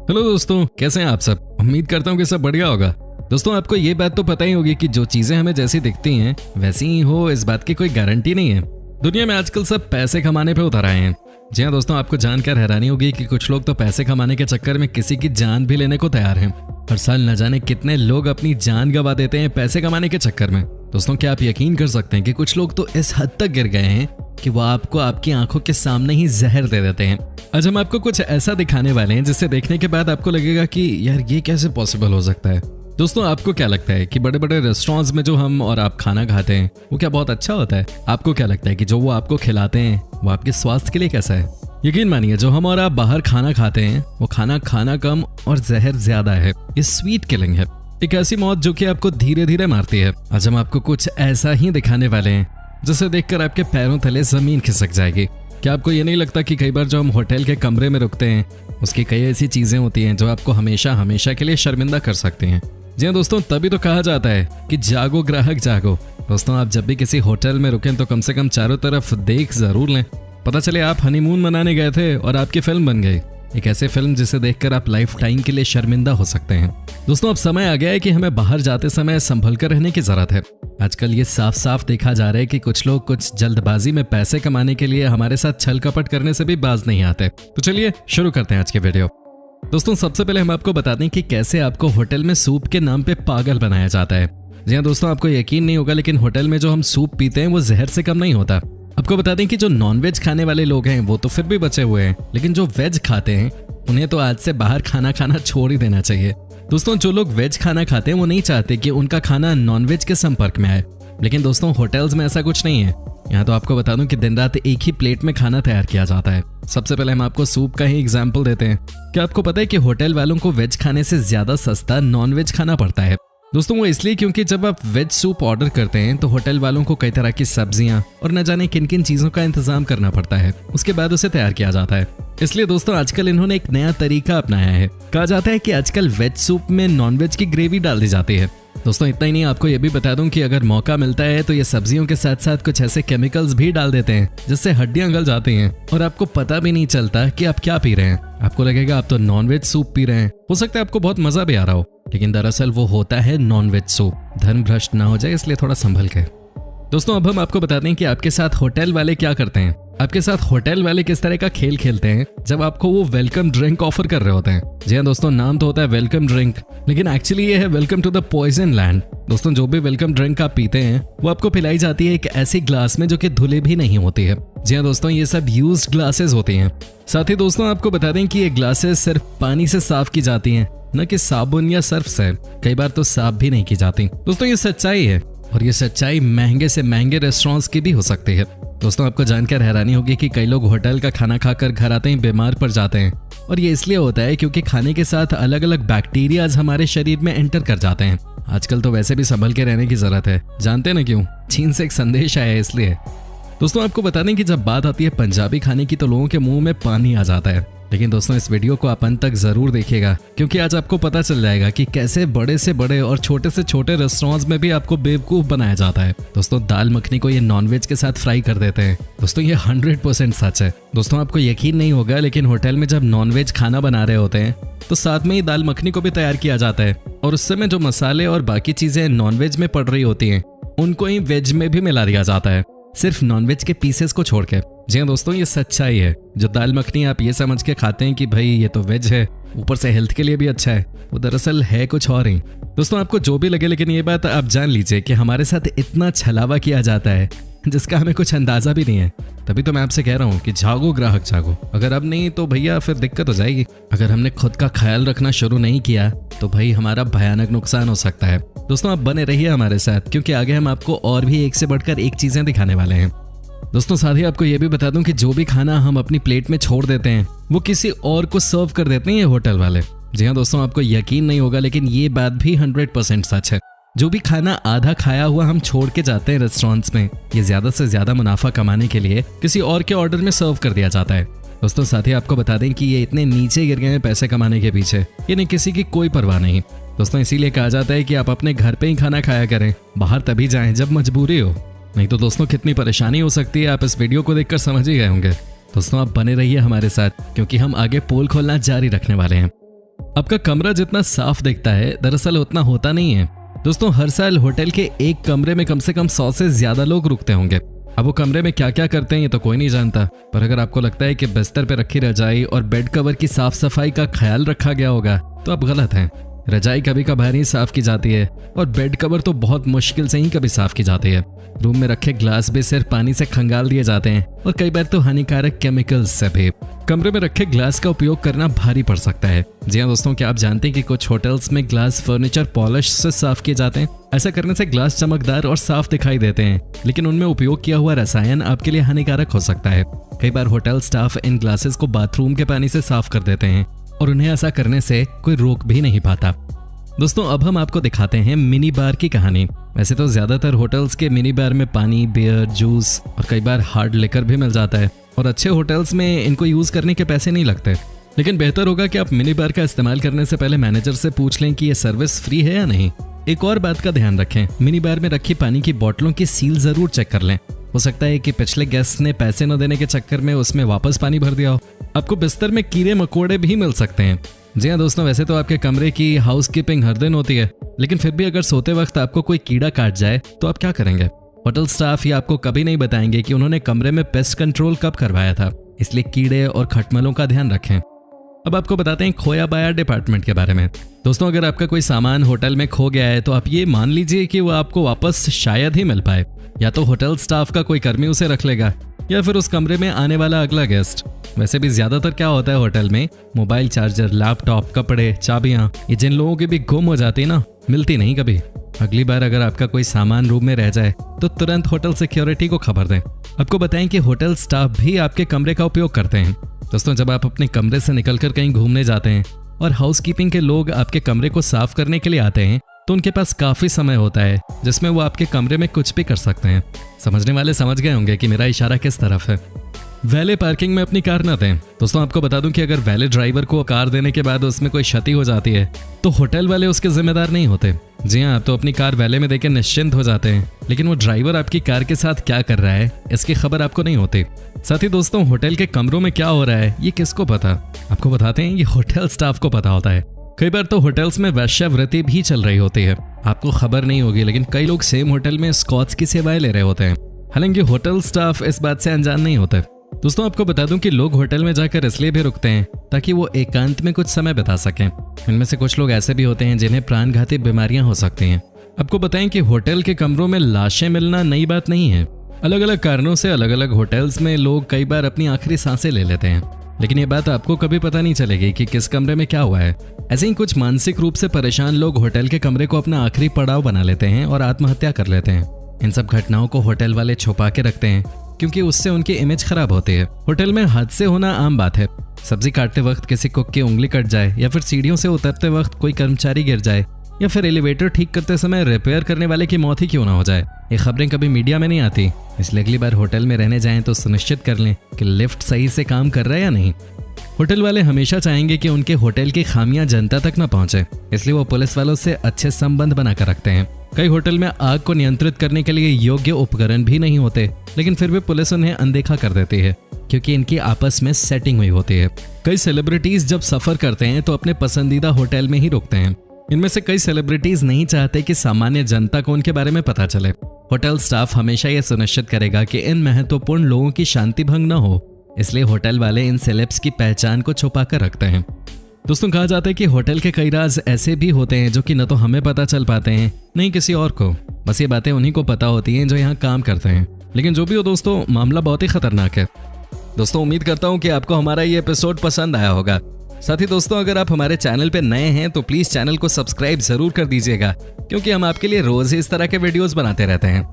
Hello दोस्तों, कैसे हैं आप सब। उम्मीद करता हूँ कि सब बढ़िया होगा। दोस्तों, आपको ये बात तो पता ही होगी कि जो चीजें हमें जैसी दिखती हैं वैसी ही हो, इस बात की कोई गारंटी नहीं है। दुनिया में आजकल सब पैसे कमाने पे उतर आए हैं। जी हाँ दोस्तों, आपको जानकर हैरानी होगी कि कुछ लोग तो पैसे कमाने के चक्कर में किसी की जान भी लेने को तैयार हैं। हर साल न जाने कितने लोग अपनी जान गंवा देते हैं पैसे कमाने के चक्कर में। दोस्तों, क्या आप यकीन कर सकते हैं कि कुछ लोग तो इस हद तक गिर गए हैं कि वो आपको आपकी आंखों के सामने ही जहर दे देते हैं। आज हम आपको कुछ ऐसा दिखाने वाले हैं जिसे देखने के बाद आपको लगेगा कि यार ये कैसे पॉसिबल हो सकता है। दोस्तों, आपको क्या लगता है कि बड़े बड़े रेस्टोरेंट्स में जो हम और आप खाना खाते हैं वो क्या बहुत अच्छा होता है? आपको क्या लगता है कि जो वो आपको खिलाते हैं वो आपके स्वास्थ्य के लिए कैसा है? यकीन मानिए, जो हम और आप बाहर खाना खाते हैं वो खाना कम और जहर ज्यादा है। ये स्वीट किलिंग है, एक ऐसी मौत जो कि आपको धीरे धीरे मारती है। आज हम आपको कुछ ऐसा ही दिखाने वाले हैं जिसे देखकर आपके पैरों तले जमीन खिसक जाएगी। क्या आपको ये नहीं लगता कि कई बार जो हम होटल के कमरे में रुकते हैं उसकी कई ऐसी चीजें होती हैं जो आपको हमेशा हमेशा के लिए शर्मिंदा कर सकती हैं? जी हाँ दोस्तों, तभी तो कहा जाता है कि जागो ग्राहक जागो। दोस्तों, आप जब भी किसी होटल में रुकें तो कम से कम चारों तरफ देख जरूर लें। पता चले आप हनीमून मनाने गए थे और आपकी फिल्म बन गई, एक ऐसे फिल्म जिसे देखकर आप लाइफ टाइम के लिए शर्मिंदा हो सकते हैं। दोस्तों, अब समय आ गया है कि हमें बाहर जाते समय संभल कर रहने की जरूरत है। आजकल ये साफ साफ देखा जा रहा है कि कुछ लोग कुछ जल्दबाजी में पैसे कमाने के लिए हमारे साथ छल कपट करने से भी बाज नहीं आते। तो चलिए शुरू करते हैं आज के वीडियो। दोस्तों, सबसे पहले हम आपको बता दें कि कैसे आपको होटल में सूप के नाम पे पागल बनाया जाता है। जी हाँ दोस्तों, आपको यकीन नहीं होगा लेकिन होटल में जो हम सूप पीते हैं वो जहर से कम नहीं होता। आपको बता दें कि जो नॉनवेज खाने वाले लोग हैं वो तो फिर भी बचे हुए हैं, लेकिन जो वेज खाते हैं उन्हें तो आज से बाहर खाना खाना छोड़ ही देना चाहिए। दोस्तों, जो लोग वेज खाना खाते हैं वो नहीं चाहते कि उनका खाना नॉनवेज के संपर्क में आए, लेकिन दोस्तों होटल्स में ऐसा कुछ नहीं है। यहाँ तो आपको बता दूं कि दिन रात एक ही प्लेट में खाना तैयार किया जाता है। सबसे पहले हम आपको सूप का ही एग्जाम्पल देते हैं। क्या आपको पता है कि होटल वालों को वेज खाने से ज्यादा सस्ता नॉनवेज खाना पड़ता है? दोस्तों, वो इसलिए क्योंकि जब आप वेज सूप ऑर्डर करते हैं तो होटल वालों को कई तरह की सब्जियां और न जाने किन किन चीजों का इंतजाम करना पड़ता है, उसके बाद उसे तैयार किया जाता है। इसलिए दोस्तों आजकल इन्होंने एक नया तरीका अपनाया है। कहा जाता है कि आजकल वेज सूप में नॉनवेज की ग्रेवी डाल दी जाती है। दोस्तों, इतना ही नहीं, आपको ये भी बता दूं कि अगर मौका मिलता है तो ये सब्जियों के साथ साथ कुछ ऐसे केमिकल्स भी डाल देते हैं जिससे हड्डियां गल जाती हैं और आपको पता भी नहीं चलता कि आप क्या पी रहे हैं। आपको लगेगा आप तो नॉनवेज सूप पी रहे हैं। हो सकता है आपको बहुत मजा भी आ रहा हो, लेकिन दरअसल वो होता है नॉनवेज सूप। धर्म भ्रष्ट ना हो जाए इसलिए थोड़ा संभल के। दोस्तों, अब हम आपको बताते हैं कि आपके साथ होटल वाले क्या करते हैं। आपके साथ होटल वाले किस तरह का खेल खेलते हैं जब आपको वो वेलकम ड्रिंक ऑफर कर रहे होते हैं। जी हाँ दोस्तों, नाम तो होता है वेलकम ड्रिंक, लेकिन एक्चुअली ये है welcome to the poison land. दोस्तों, जो भी वेलकम ड्रिंक आप पीते हैं वो आपको पिलाई जाती है एक ऐसी ग्लास में जो कि धुले भी नहीं होती है। जी हाँ दोस्तों, ये सब यूज्ड ग्लासेस होती हैं। साथ ही दोस्तों आपको बता दें कि ये ग्लासेस सिर्फ पानी से साफ की जाती हैं, न कि साबुन या सर्फ से। कई बार तो साफ भी नहीं की जाती। दोस्तों, ये सच्चाई है और ये सच्चाई महंगे से महंगे रेस्टोरेंट्स की भी हो सकती है। दोस्तों, आपको जानकर हैरानी होगी कि कई लोग होटल का खाना खाकर घर आते ही बीमार पड़ जाते हैं, और ये इसलिए होता है क्योंकि खाने के साथ अलग अलग बैक्टीरियाज हमारे शरीर में एंटर कर जाते हैं। आजकल तो वैसे भी संभल के रहने की जरूरत है, जानते ना क्यों? चीन से एक संदेश आया है इसलिए। दोस्तों, आपको बता दें कि जब बात आती है पंजाबी खाने की तो लोगों के मुंह में पानी आ जाता है, लेकिन दोस्तों इस वीडियो को आप अंत तक जरूर देखिएगा क्योंकि आज आपको पता चल जाएगा कि कैसे बड़े से बड़े और छोटे से छोटे रेस्टोरेंट्स में भी आपको बेवकूफ बनाया जाता है। दोस्तों, दाल मखनी को ये नॉनवेज के साथ फ्राई कर देते हैं। दोस्तों, ये 100% सच है। दोस्तों, आपको यकीन नहीं होगा लेकिन होटल में जब नॉनवेज खाना बना रहे होते हैं तो साथ में ही दाल मखनी को भी तैयार किया जाता है, और उस समय जो मसाले और बाकी चीजें नॉनवेज में पड़ रही होती हैं उनको ही वेज में भी मिला दिया जाता है, सिर्फ नॉनवेज के पीसेस को छोड़ के। जी हाँ दोस्तों, ये सच्चाई है। जो दाल मखनी आप ये समझ के खाते हैं कि भाई ये तो वेज है, ऊपर से हेल्थ के लिए भी अच्छा है, वो दरअसल है कुछ और ही। दोस्तों, आपको जो भी लगे लेकिन ये बात आप जान लीजिए कि हमारे साथ इतना छलावा किया जाता है जिसका हमें कुछ अंदाजा भी नहीं है। तभी तो मैं आपसे कह रहा हूँ कि जागो ग्राहक जागो। अगर अब नहीं तो भैया फिर दिक्कत हो जाएगी। अगर हमने खुद का ख्याल रखना शुरू नहीं किया तो भाई हमारा भयानक नुकसान हो सकता है। दोस्तों, आप बने रहिए हमारे साथ क्योंकि आगे हम आपको और भी एक से बढ़कर एक चीजें दिखाने वाले हैं। दोस्तों, साथ ही आपको ये भी बता दूं कि जो भी खाना हम अपनी प्लेट में छोड़ देते हैं वो किसी और को सर्व कर देते हैं ये होटल वाले। जी हाँ दोस्तों, आपको यकीन नहीं होगा लेकिन ये बात भी 100% सच है। जो भी खाना आधा खाया हुआ हम छोड़ के जाते हैं रेस्टोरेंट्स में, ये ज्यादा से ज्यादा मुनाफा कमाने के लिए किसी और के ऑर्डर में सर्व कर दिया जाता है। दोस्तों, साथ ही आपको बता दें कि ये इतने नीचे गिर गए हैं पैसे कमाने के पीछे, इन्हें किसी की कोई परवाह नहीं। दोस्तों, इसीलिए कहा जाता है कि आप अपने घर पे ही खाना खाया करें, बाहर तभी जाएं जब मजबूरी हो। नहीं तो दोस्तों कितनी परेशानी हो सकती है आप इस वीडियो को देखकर समझ ही गए होंगे। दोस्तों, आप बने रहिए हमारे साथ क्योंकि हम आगे पोल खोलना जारी रखने वाले हैं। आपका कमरा जितना साफ दिखता है दरअसल उतना होता नहीं है। दोस्तों हर साल होटल के एक कमरे में कम से कम 100 से ज्यादा लोग रुकते होंगे। अब वो कमरे में क्या क्या करते हैं ये तो कोई नहीं जानता, पर अगर आपको लगता है कि बिस्तर पे रखी रजाई और बेड कवर की साफ सफाई का ख्याल रखा गया होगा तो आप गलत हैं। रजाई कभी कभार ही साफ की जाती है और बेड कवर तो बहुत मुश्किल से ही कभी साफ की जाती है। रूम में रखे ग्लास भी सिर्फ पानी से खंगाल दिए जाते हैं और कई बार तो हानिकारक केमिकल्स से भी। कमरे में रखे ग्लास का उपयोग करना भारी पड़ सकता है। जी हाँ दोस्तों, क्या आप जानते हैं कि कुछ होटल्स में ग्लास फर्नीचर पॉलिश से साफ किए जाते हैं। ऐसा करने से ग्लास चमकदार और साफ दिखाई देते हैं, लेकिन उनमें उपयोग किया हुआ रसायन आपके लिए हानिकारक हो सकता है। कई बार होटल स्टाफ इन ग्लासेस को बाथरूम के पानी से साफ कर देते हैं और उन्हें ऐसा करने से कोई रोक भी नहीं पाता। दोस्तों अब हम आपको दिखाते हैं मिनी बार की कहानी। वैसे तो ज्यादातर होटल्स के मिनी बार में पानी, बियर, जूस और कई बार हार्ड लिकर भी मिल जाता है और अच्छे होटल्स में इनको यूज करने के पैसे नहीं लगते। लेकिन बेहतर होगा कि आप मिनी बार का इस्तेमाल करने से पहले मैनेजर से पूछ लें कि ये सर्विस फ्री है या नहीं। एक और बात का ध्यान रखें, मिनी बार में रखी पानी की बोतलों की सील जरूर चेक कर लें। हो सकता है कि पिछले गेस्ट ने पैसे न देने के चक्कर में उसमें वापस पानी भर दिया हो। आपको बिस्तर में कीड़े मकोड़े भी मिल सकते हैं। जी हाँ दोस्तों, वैसे तो आपके कमरे की हाउसकीपिंग हर दिन होती है, लेकिन फिर भी अगर सोते वक्त आपको कोई कीड़ा काट जाए तो आप क्या करेंगे? होटल स्टाफ ये आपको कभी नहीं बताएंगे कि उन्होंने कमरे में पेस्ट कंट्रोल कब करवाया था, इसलिए कीड़े और खटमलों का ध्यान रखें। अब आपको बताते हैं खोया बाया डिपार्टमेंट के बारे में। दोस्तों अगर आपका कोई सामान होटल में खो गया है तो आप ये मान लीजिए कि वो आपको वापस शायद ही मिल पाए। या तो होटल स्टाफ का कोई कर्मी उसे रख लेगा या फिर उस कमरे में आने वाला अगला गेस्ट। वैसे भी ज्यादातर क्या होता है होटल में, मोबाइल चार्जर, लैपटॉप, कपड़े, चाबियां, ये जिन लोगों की भी गुम हो जाती है ना, मिलती नहीं कभी। अगली बार अगर आपका कोई सामान रूम में रह जाए तो तुरंत होटल सिक्योरिटी को खबर दें। आपको बताएं कि होटल स्टाफ भी आपके कमरे का उपयोग करते हैं। दोस्तों जब आप अपने कमरे से निकलकर कहीं घूमने जाते हैं और हाउसकीपिंग के लोग आपके कमरे को साफ करने के लिए आते हैं तो उनके पास काफी समय होता है जिसमें वो आपके कमरे में कुछ भी कर सकते हैं। समझने वाले समझ गए होंगे कि मेरा इशारा किस तरफ है। वैले पार्किंग में अपनी कार न दें। दोस्तों आपको बता दूं कि अगर वैले ड्राइवर को कार देने के बाद उसमें कोई क्षति हो जाती है तो होटल वाले उसके जिम्मेदार नहीं होते। जी हाँ, आप तो अपनी कार वैले में देकर निश्चिंत हो जाते हैं, लेकिन वो ड्राइवर आपकी कार के साथ क्या कर रहा है इसकी खबर आपको नहीं होती। साथ ही दोस्तों होटल के कमरों में क्या हो रहा है ये किसको पता? आपको बताते हैं, ये होटल स्टाफ को पता होता है। कई बार तो होटल्स में वेश्यावृत्ति भी चल रही होती है, आपको खबर नहीं होगी, लेकिन कई लोग सेम होटल में स्कॉच की सेवाएं ले रहे होते हैं। हालांकि होटल स्टाफ इस बात से अनजान नहीं होते। दोस्तों आपको बता दूं कि लोग होटल में जाकर इसलिए भी रुकते हैं ताकि वो एकांत में कुछ समय बिता सकें। इनमें से कुछ लोग ऐसे भी होते हैं जिन्हें प्राणघाती बीमारियां हो सकती हैं। आपको बताएं कि होटल के कमरों में लाशें मिलना नई बात नहीं है। अलग अलग कारणों से अलग अलग होटल्स में लोग कई बार अपनी आखिरी सांसें ले लेते हैं, लेकिन ये बात आपको कभी पता नहीं चलेगी कि किस कमरे में क्या हुआ है। ऐसे ही कुछ मानसिक रूप से परेशान लोग होटल के कमरे को अपना आखिरी पड़ाव बना लेते हैं और आत्महत्या कर लेते हैं। इन सब घटनाओं को होटल वाले छुपा के रखते हैं क्योंकि उससे उनकी इमेज खराब होती है। होटल में हादसे होना आम बात है। सब्जी काटते वक्त किसी कुक की उंगली कट जाए, या फिर सीढ़ियों से उतरते वक्त कोई कर्मचारी गिर जाए, या फिर एलिवेटर ठीक करते समय रिपेयर करने वाले की मौत ही क्यों ना हो जाए। ये खबरें कभी मीडिया में नहीं आती, इसलिए अगली बार होटल में रहने जाएं तो सुनिश्चित कर लें कि लिफ्ट सही से काम कर रहा है या नहीं। होटल वाले हमेशा चाहेंगे कि उनके होटल की खामियां जनता तक न पहुंचे, इसलिए वो पुलिस वालों से अच्छे संबंध बनाकर रखते हैं। कई होटल में आग को नियंत्रित करने के लिए योग्य उपकरण भी नहीं होते, लेकिन फिर भी पुलिस उन्हें अनदेखा कर देती है क्योंकि इनकी आपस में सेटिंग हुई होती है। कई सेलिब्रिटीज जब सफर करते हैं तो अपने पसंदीदा होटल में ही रुकते हैं। इनमें से कई सेलिब्रिटीज नहीं चाहते कि सामान्य जनता को उनके बारे में पता चले। होटल स्टाफ हमेशा यह सुनिश्चित करेगा कि इन महत्वपूर्ण लोगों की शांति भंग न हो, इसलिए होटल वाले इन सेलेब्स की पहचान को छुपा कर रखते हैं। दोस्तों कहा जाता है कि होटल के कई राज ऐसे भी होते हैं जो कि न तो हमें पता चल पाते हैं नहीं किसी और को। बस ये बातें उन्हीं को पता होती हैं जो यहाँ काम करते हैं। लेकिन जो भी हो दोस्तों, मामला बहुत ही खतरनाक है। दोस्तों उम्मीद करता हूँ कि आपको हमारा ये एपिसोड पसंद आया होगा। साथ ही दोस्तों अगर आप हमारे चैनल पे नए हैं तो प्लीज चैनल को सब्सक्राइब जरूर कर दीजिएगा, क्योंकि हम आपके लिए रोज ही इस तरह के वीडियोस बनाते रहते हैं।